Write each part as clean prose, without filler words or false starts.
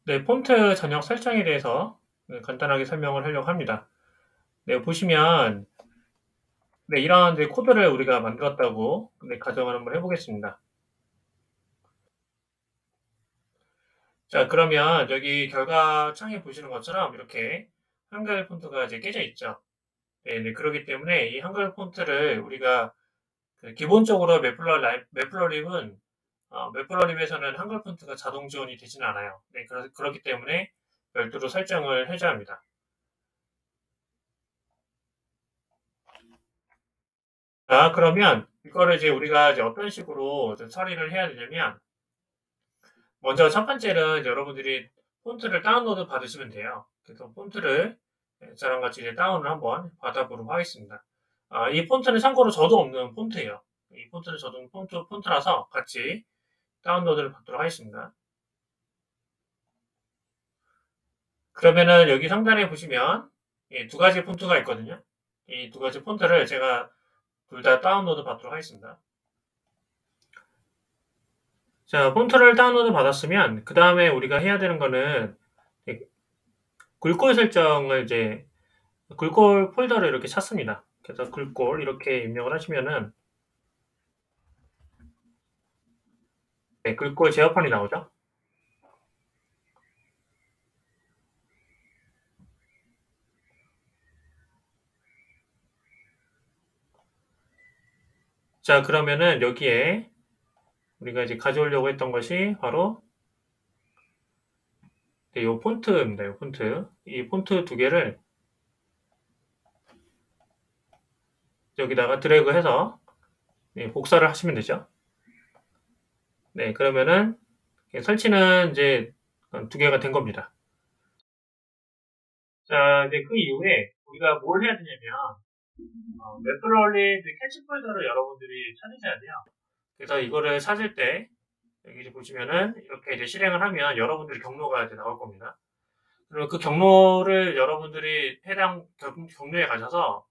네, 폰트 전역 설정에 대해서 간단하게 설명을 하려고 합니다. 네, 보시면 네, 이런 이제 코드를 우리가 만들었다고 가정을 한번 해보겠습니다. 자, 그러면 여기 결과 창에 보시는 것처럼 이렇게 한글 폰트가 이제 깨져 있죠. 네, 네, 그렇기 때문에 이 한글 폰트를 우리가 기본적으로 매플러립은 매플러립에서는 한글 폰트가 자동 지원이 되지는 않아요. 네, 그렇기 때문에 별도로 설정을 해줘야 합니다. 자, 그러면 이거를 이제 우리가 이제 어떤 식으로 처리를 해야 되냐면, 먼저 첫 번째는 이제 여러분들이 폰트를 다운로드 받으시면 돼요. 그래서 폰트를 저랑 같이 이제 다운을 한번 받아보도록 하겠습니다. 이 폰트는 참고로 저도 없는 폰트예요. 이 폰트는 저도 없는 폰트라서 같이 다운로드를 받도록 하겠습니다. 그러면은 여기 상단에 보시면 두 가지 폰트가 있거든요. 이 두 가지 폰트를 제가 둘 다 다운로드 받도록 하겠습니다. 자, 폰트를 다운로드 받았으면 그 다음에 우리가 해야 되는 거는 글꼴 설정을 이제 글꼴 폴더를 이렇게 찾습니다. 그래서 글꼴 이렇게 입력을 하시면은 네, 글꼴 제어판이 나오죠. 자, 그러면은 여기에 우리가 이제 가져오려고 했던 것이 바로 네, 요 폰트입니다. 요 폰트. 이 폰트 두 개를 여기다가 드래그해서 네, 복사를 하시면 되죠. 네, 그러면은 설치는 이제 두 개가 된 겁니다. 자, 이제 그 이후에 우리가 뭘 해야 되냐면 매프럴리 캐치 폴더를 여러분들이 찾으셔야 돼요. 그래서 이거를 찾을 때 여기 이제 보시면은 이렇게 이제 실행을 하면 여러분들이 경로가 이제 나올 겁니다. 그리고 그 경로를 여러분들이 해당 경로에 가셔서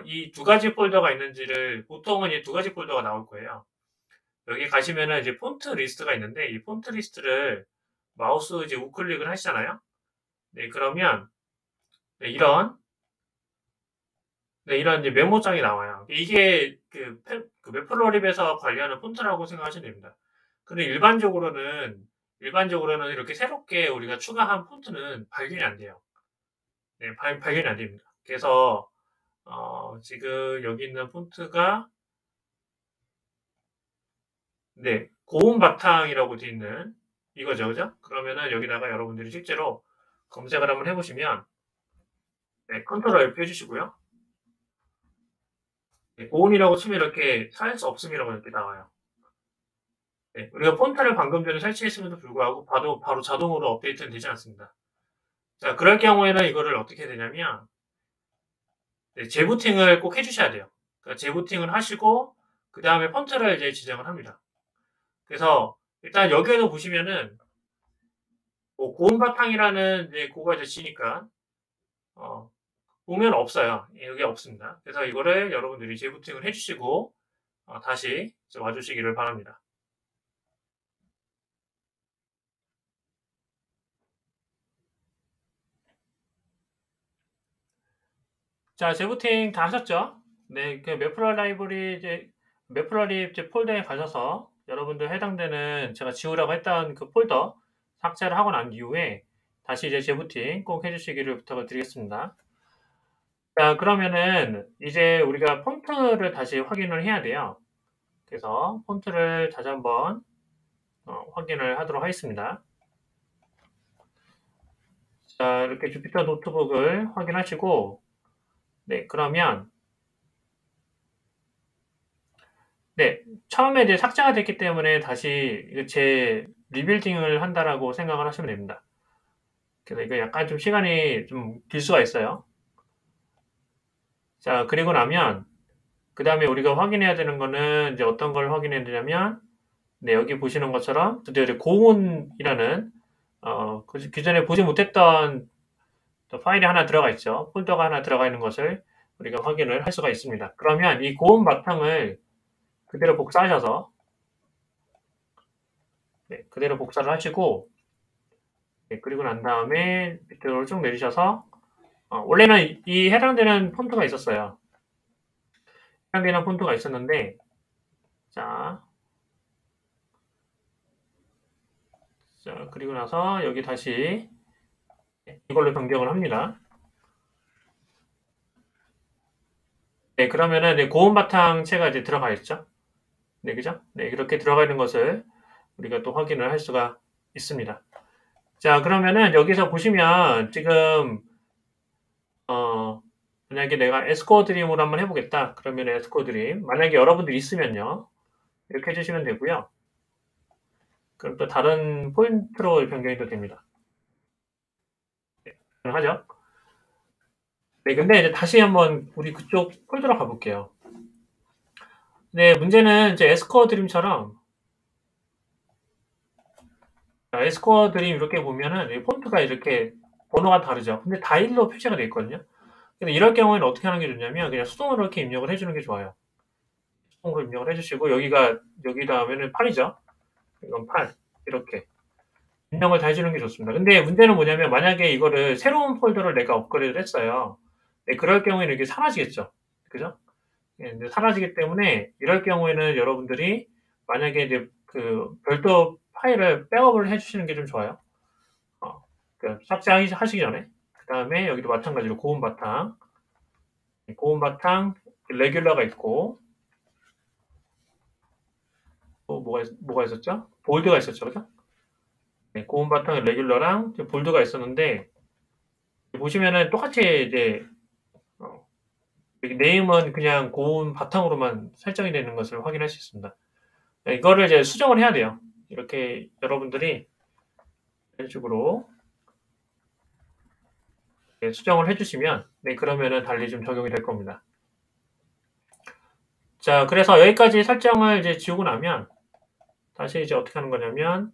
이 두 가지 폴더가 있는지를 보통은 이 두 가지 폴더가 나올 거예요. 여기 가시면은 이제 폰트 리스트가 있는데 이 폰트 리스트를 마우스 이제 우클릭을 하시잖아요. 네, 그러면 네, 이런 이제 메모장이 나와요. 이게 그 매플러립에서 관리하는 폰트라고 생각하시면 됩니다. 근데 일반적으로는 이렇게 새롭게 우리가 추가한 폰트는 발견이 안 돼요. 네, 발견이 안 됩니다. 그래서 지금 여기 있는 폰트가 네, 고운 바탕이라고 되어 있는 이거죠, 그죠? 그러면은 여기다가 여러분들이 실제로 검색을 한번 해보시면 네, 컨트롤 F 해주시고요. 네, 고온이라고 치면 이렇게 사이즈 없음이라고 이렇게 나와요. 네, 우리가 폰트를 방금 전에 설치했음에도 불구하고 바로 자동으로 업데이트는 되지 않습니다. 자, 그럴 경우에는 이거를 어떻게 해야 되냐면 네, 재부팅을 꼭 해주셔야 돼요. 그러니까 재부팅을 하시고 그 다음에 폰트를 이제 지정을 합니다. 그래서 일단 여기에도 보시면은 뭐 고온 바탕이라는 이제 고가 이제 지니까 보면 없어요. 여기 없습니다. 그래서 이거를 여러분들이 재부팅을 해주시고 다시 와주시기를 바랍니다. 자, 재부팅 다 하셨죠? 네, 그 매플러리 이제 폴더에 가셔서 여러분들 해당되는 제가 지우라고 했던 그 폴더 삭제를 하고 난 이후에 다시 이제 재부팅 꼭 해주시기를 부탁을 드리겠습니다. 자, 그러면은 이제 우리가 폰트를 다시 확인을 해야 돼요. 그래서 폰트를 다시 한번 확인을 하도록 하겠습니다. 자, 이렇게 주피터 노트북을 확인하시고 네, 그러면 네, 처음에 이제 삭제가 됐기 때문에 다시 리빌딩을 한다라고 생각을 하시면 됩니다. 그래서 이거 약간 좀 시간이 좀 길 수가 있어요. 자, 그리고 나면 그 다음에 우리가 확인해야 되는 거는 이제 어떤 걸 확인해야 되냐면 네, 여기 보시는 것처럼 드디어 이제 고온이라는 기존에 보지 못했던 파일이 하나 들어가 있죠. 폴더가 하나 들어가 있는 것을 우리가 확인을 할 수가 있습니다. 그러면 이 고온 바탕을 그대로 복사하셔서 네, 그대로 복사를 하시고 네, 그리고 난 다음에 밑으로 쭉 내리셔서 원래는 이 해당되는 폰트가 있었어요. 해당되는 폰트가 있었는데 자, 그리고 나서 여기 다시 이걸로 변경을 합니다. 네, 그러면은 네, 고운 바탕체가 이제 들어가 있죠. 네, 그죠? 네, 이렇게 들어가 있는 것을 우리가 또 확인을 할 수가 있습니다. 자, 그러면은 여기서 보시면 지금 만약에 내가 에스코어 드림으로 한번 해보겠다. 그러면 에스코어 드림. 만약에 여러분들이 있으면요. 이렇게 해주시면 되고요. 그럼 또 다른 포인트로 변경이 또 됩니다. 네, 가능하죠? 네, 근데 이제 다시 한번 우리 그쪽 폴더로 가볼게요. 네, 문제는 이제 에스코어 드림처럼 에스코어 드림 이렇게 보면은 폰트가 이렇게 번호가 다르죠. 근데 다 1로 표시가 되어 있거든요. 근데 이럴 경우에는 어떻게 하는 게 좋냐면 그냥 수동으로 이렇게 입력을 해주는 게 좋아요. 수동으로 입력을 해주시고 여기 다음에는 8이죠. 이건 8 이렇게 입력을 다 해주는 게 좋습니다. 근데 문제는 뭐냐면 만약에 이거를 새로운 폴더를 내가 업그레이드를 했어요. 네, 그럴 경우에는 이게 사라지겠죠. 그죠? 네, 이제 사라지기 때문에 이럴 경우에는 여러분들이 만약에 이제 그 별도 파일을 백업을 해주시는 게 좀 좋아요. 삭제하시기 전에. 그 다음에 여기도 마찬가지로 고운 바탕, 레귤러가 있고, 또 뭐가 있었죠? 볼드가 있었죠, 그죠? 네, 고운 바탕, 레귤러랑 볼드가 있었는데, 보시면은 똑같이 이제, 여기 네임은 그냥 고운 바탕으로만 설정이 되는 것을 확인할 수 있습니다. 네, 이거를 이제 수정을 해야 돼요. 이렇게 여러분들이 이런 식으로 네, 수정을 해주시면, 네, 그러면은 달리 좀 적용이 될 겁니다. 자, 그래서 여기까지 설정을 이제 지우고 나면, 다시 이제 어떻게 하는 거냐면,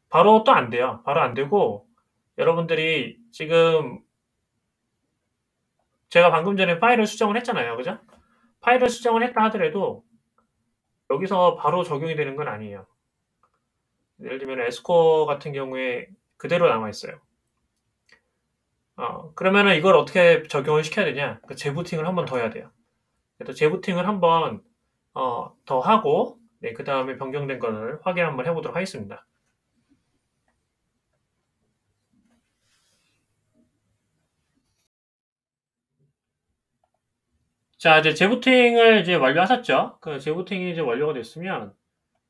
바로 또 안 돼요. 바로 안 되고, 여러분들이 지금 제가 방금 전에 파일을 수정을 했잖아요. 그죠? 파일을 수정을 했다 하더라도 여기서 바로 적용이 되는 건 아니에요. 예를 들면 에스코어 같은 경우에 그대로 남아 있어요. 그러면은 이걸 어떻게 적용을 시켜야 되냐? 그 재부팅을 한 번 더 해야 돼요. 그래서 재부팅을 한 번 더 하고, 네, 그 다음에 변경된 거를 확인 한번 해보도록 하겠습니다. 자, 이제 재부팅을 이제 완료하셨죠? 그 재부팅이 이제 완료가 됐으면,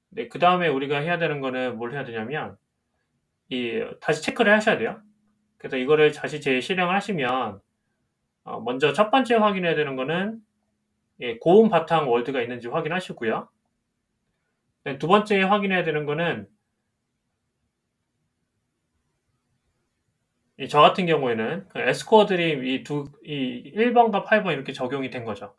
네, 그 다음에 우리가 해야 되는 거는 뭘 해야 되냐면, 다시 체크를 하셔야 돼요. 그래서 이거를 다시 재실행을 하시면, 먼저 첫 번째 확인해야 되는 거는, 고음 바탕 월드가 있는지 확인하시고요. 네, 두 번째 확인해야 되는 거는, 저 같은 경우에는, 그 에스코어 드림 이 1번과 8번 이렇게 적용이 된 거죠.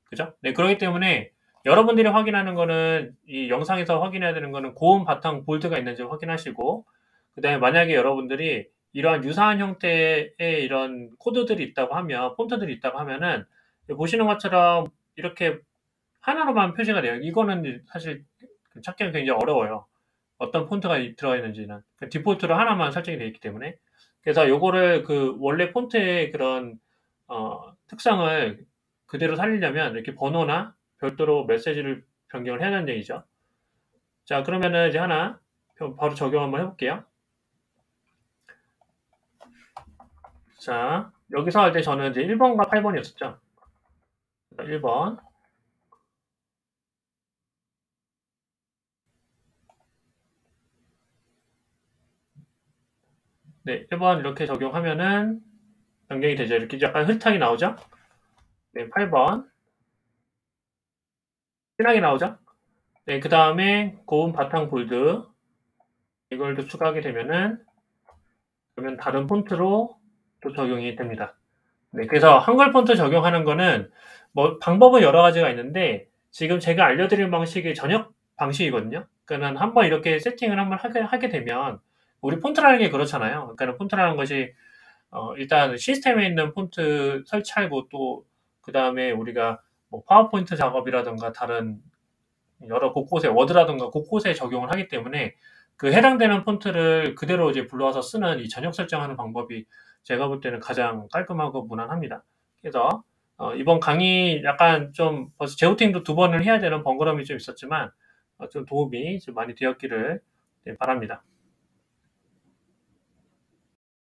그죠? 네, 그렇기 때문에 여러분들이 확인하는 거는 이 영상에서 확인해야 되는 거는 고음 바탕 볼드가 있는지 확인하시고 그다음에 만약에 여러분들이 이러한 유사한 형태의 이런 코드들이 있다고 하면 폰트들이 있다고 하면은 보시는 것처럼 이렇게 하나로만 표시가 돼요. 이거는 사실 찾기가 굉장히 어려워요. 어떤 폰트가 들어가 있는지는 디폴트로 하나만 설정이 되어 있기 때문에 그래서 요거를 그 원래 폰트의 그런 특성을 그대로 살리려면 이렇게 번호나 별도로 메시지를 변경을 해야 한다는 얘기죠. 자, 그러면은 이제 하나 바로 적용 한번 해볼게요. 자, 여기서 할 때 저는 이제 1번과 8번이었었죠. 1번. 네, 1번 이렇게 적용하면은 변경이 되죠. 이렇게 약간 흐릿하게 나오죠? 네, 8번. 진하게 나오죠? 네, 그 다음에 고운 바탕 볼드. 이걸 또 추가하게 되면은 그러면 다른 폰트로 또 적용이 됩니다. 네, 그래서 한글 폰트 적용하는 거는 뭐 방법은 여러 가지가 있는데 지금 제가 알려드릴 방식이 전역 방식이거든요. 그러니까 한번 이렇게 세팅을 한번 하게 되면 우리 폰트라는 게 그렇잖아요. 그러니까 폰트라는 것이 일단 시스템에 있는 폰트 설치하고 또 그 다음에 우리가 뭐 파워포인트 작업이라든가 다른 여러 곳곳에 워드라든가 곳곳에 적용을 하기 때문에 그 해당되는 폰트를 그대로 이제 불러와서 쓰는 이 전역 설정하는 방법이 제가 볼 때는 가장 깔끔하고 무난합니다. 그래서 이번 강의 약간 좀 벌써 재호팅도 2번을 해야 되는 번거로움이 좀 있었지만 좀 도움이 좀 많이 되었기를 바랍니다.